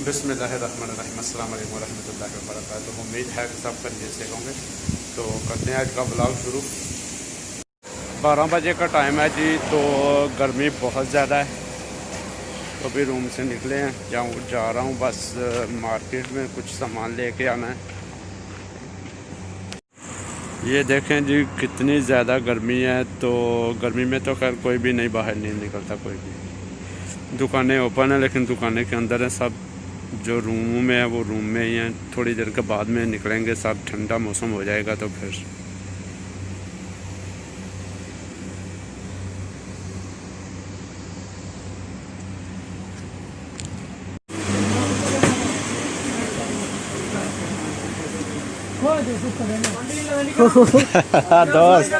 बिस्मिल्लाहिर्रहमानिर्रहीम अस्सलाम वालेकुम रहमतुल्लाहि व बरकातुहू। उम्मीद है कि सब खैरियत से होंगे। तो करते हैं आज का ब्लॉग शुरू। 12 बजे का टाइम है जी। तो गर्मी बहुत ज़्यादा है। तो अभी रूम से निकले हैं, जा रहा हूँ बस मार्केट में कुछ सामान लेके आना है। ये देखें जी कितनी ज़्यादा गर्मी है। तो गर्मी में तो खैर कोई भी नहीं बाहर नहीं निकलता, कोई भी। दुकानें ओपन है लेकिन दुकानें के अंदर है सब। जो रूम में है वो रूम में ही हैं। थोड़ी देर के बाद में निकलेंगे, सब ठंडा मौसम हो जाएगा तो फिर दोस्त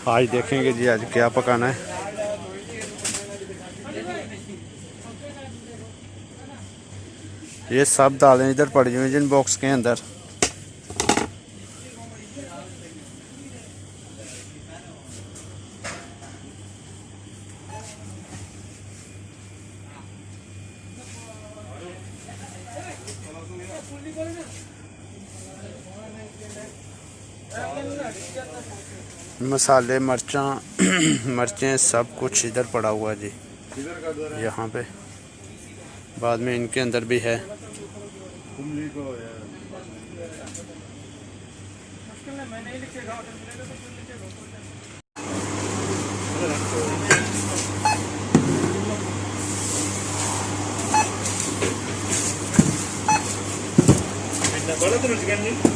आज देखेंगे जी आज क्या पकाना है। ये सब दालें इधर पड़ी हुई जिन बॉक्स के अंदर। मसाले मिर्चा मिर्चें सब कुछ इधर पड़ा हुआ जी, यहाँ पे। बाद में इनके अंदर भी है।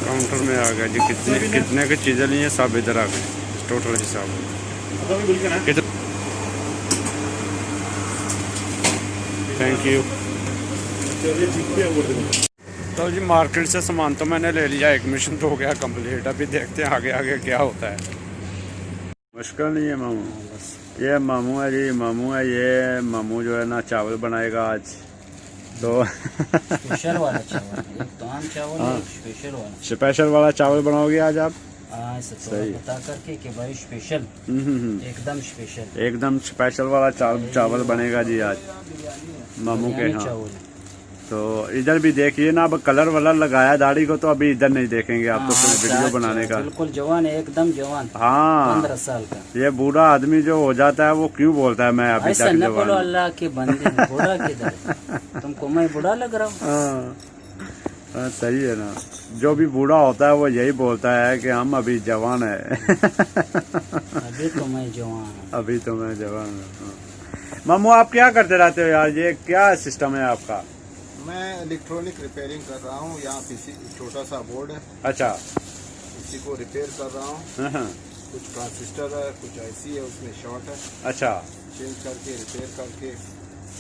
काउंटर में आ गया जी। कितने की चीज़ें ली हैं सब इधर आ गए। टोटल हिसाब थैंक यू। तो जी मार्केट से सामान तो मैंने ले लिया, एक मिशन तो हो गया कंप्लीट। अभी देखते हैं आगे आगे क्या होता है। मुश्किल नहीं है मामू, ये मामू है जी, मामू है। ये मामू जो है ना चावल बनाएगा आज। तो स्पेशल वाला चावल, एक तो आम चावल है, एक स्पेशल वाला चावल बनाओगे आज आप? सही बता करके कि भाई स्पेशल, एकदम स्पेशल, एकदम स्पेशल वाला चावल बनेगा जी आज मामू के यहाँ। तो इधर भी देखिए ना, अब कलर वलर लगाया दाढ़ी को, तो अभी इधर नहीं देखेंगे आप। तो फिर वीडियो बनाने का बिल्कुल जवान है, एकदम जवान। हाँ 15 साल का। ये बूढ़ा आदमी जो हो जाता है वो क्यों बोलता है मैं अभी ऐसा न बोलो, अल्लाह के बंदे, बूढ़ा किधर? तुमको मैं बूढ़ा लग रहा हूँ? हाँ सही है ना। जो भी बूढ़ा होता है वो यही बोलता है कि हम अभी जवान है। अभी तो मैं जवान हूँ। अभी तो मैं जवान हूँ। मामू आप क्या करते रहते हो यार? ये क्या सिस्टम है आपका? मैं इलेक्ट्रॉनिक रिपेयरिंग कर रहा हूँ। यहाँ पीसी छोटा सा बोर्ड है, अच्छा, इसी को रिपेयर कर रहा हूँ। कुछ ट्रांजिस्टर है, कुछ आईसी है, उसमें शॉर्ट है। अच्छा, चेंज करके रिपेयर करके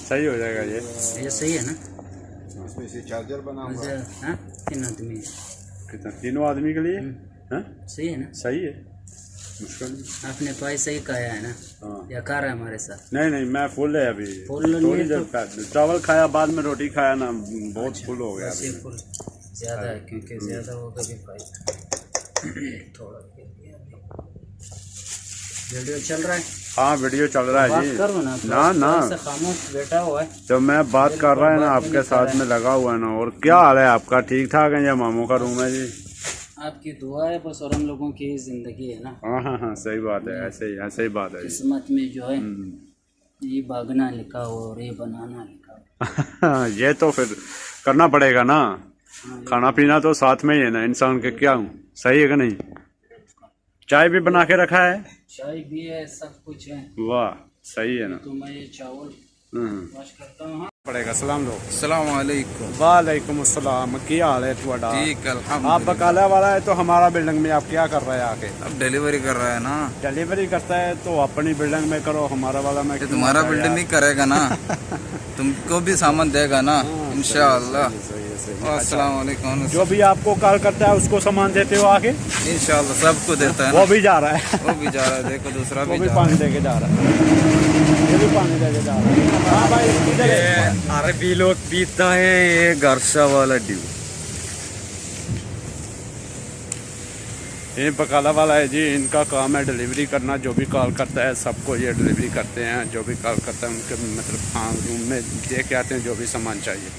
सही हो जाएगा ये सही है ना। उसमें से चार्जर बनाऊंगा। 3 आदमी, कितना? 3 आदमी के लिए सही है ना? सही है, मुश्किल नहीं। आपने पैसा ही खाया है ना? या खा रहा है हमारे साथ? नहीं मैं फुल है अभी। थोड़ी देर चावल खाया, बाद में रोटी खाया ना, बहुत फुल हो गया अभी। फुल ज्यादा है, क्योंकि ज्यादा होगा भी फायदा। थोड़ा वीडियो चल रहा है? हाँ वीडियो चल रहा है जी। करो ना खामोश बैठा हुआ है। तो मैं बात कर रहा है ना, आपके साथ में लगा हुआ है ना। और क्या हाल है आपका? ठीक ठाक है? या मामू का रूम है जी? आपकी दुआ है बस, और हम लोगों की जिंदगी है ना। हाँ सही बात है। ऐसे ही बात है। किस्मत में जो है ये भागना लिखा हो और ये बनाना लिखा हो। ये तो फिर करना पड़ेगा ना। खाना पीना तो साथ में ही है ना इंसान के। क्या हूँ, सही है कि नहीं? चाय भी बना के रखा है? चाय भी है, सब कुछ है। वाह सही है ना। तो मैं ये चावल वाश करता हूँ पड़ेगा। सलाम लो। अस्सलाम वालेकुम। वालेकुम अस्सलाम। क्या हाल है तुम्हारा? ठीक अल्हम्दुलिल्लाह। आप बकाला वाला है तो हमारा बिल्डिंग में आप क्या कर रहे हैं आके? अब डिलीवरी कर रहा है ना। डिलीवरी करता है तो अपनी बिल्डिंग में करो, हमारा वाला में तुम्हारा बिल्डिंग नहीं करेगा ना। तुमको भी सामान देगा ना इंशाअल्लाह। अस्सलाम वालेकुम। जो भी आपको कॉल करता है उसको सामान देते हो आके? इंशाअल्लाह सबको देता है। वो भी जा रहा है, वो भी जा रहा है। देखो दूसरा वो भी पानी दे के जा रहा है। ये भी पानी दे के जा रहा है। हाँ भाई अरबी लोग पीता है ये गरसा वाला ड्यू। ये बकाला वाला है जी, इनका काम है डिलीवरी करना। जो भी कॉल करता है सबको ये डिलीवरी करते हैं। जो भी कॉल करता है उनके मतलब हाँ रूम में दे के आते हैं जो भी सामान चाहिए।